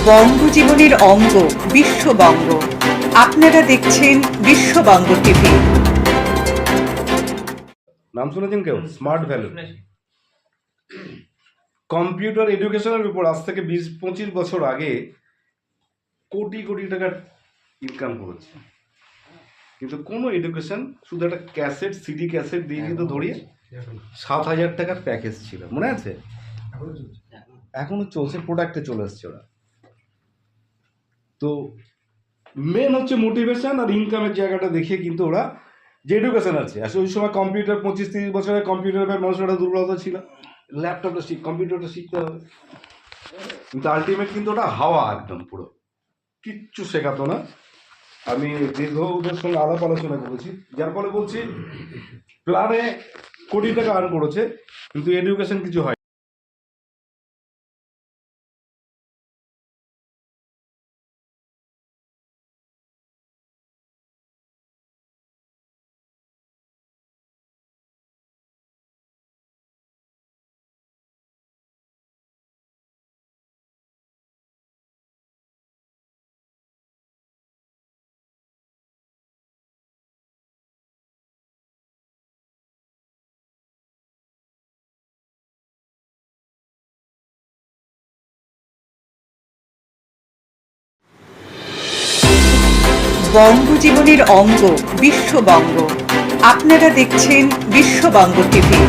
বঙ্গজীবনের অঙ্গ বিশ্ববঙ্গ। আপনারা দেখছেন বিশ্ববঙ্গ টিভি। নাম শুনেছেন কেউ? স্মার্ট ভ্যালু কম্পিউটার এডুকেশনের উপর আজ থেকে 20-25 বছর আগে কোটি কোটি টাকার ইনকাম করেছে, কিন্তু কোনো এডুকেশন শুধু একটা ক্যাসেট, সিডি ক্যাসেট দিয়ে কিন্তু ধরিয়ে 7,000 টাকার প্যাকেজ ছিল, মনে আছে? এখনো চলছে, প্রোডাক্টে চলে এসছে ওরা। তো মেন হচ্ছে মোটিভেশন আর ইনকামের জায়গাটা দেখে কিন্তু ওরা যে এডুকেশন আছে, আসলে ওই সময় কম্পিউটার 25-30 বছরের কম্পিউটারের মানুষের একটা দুর্বলতা ছিল, ল্যাপটপটা কম্পিউটারটা শিখতে হবে, কিন্তু আলটিমেট কিন্তু ওটা হাওয়া, একদম পুরো কিচ্ছু শেখাতো না। আমি দীর্ঘ ওদের সঙ্গে আলাপ আলোচনা করেছি, যার ফলে বলছি প্ল্যানে কোটি টাকা আর্ন করেছে, কিন্তু এডুকেশন কিছু হয়। বঙ্গজীবনের অঙ্গ বিশ্ববঙ্গ। আপনারা দেখছেন বিশ্ববঙ্গ টিভি।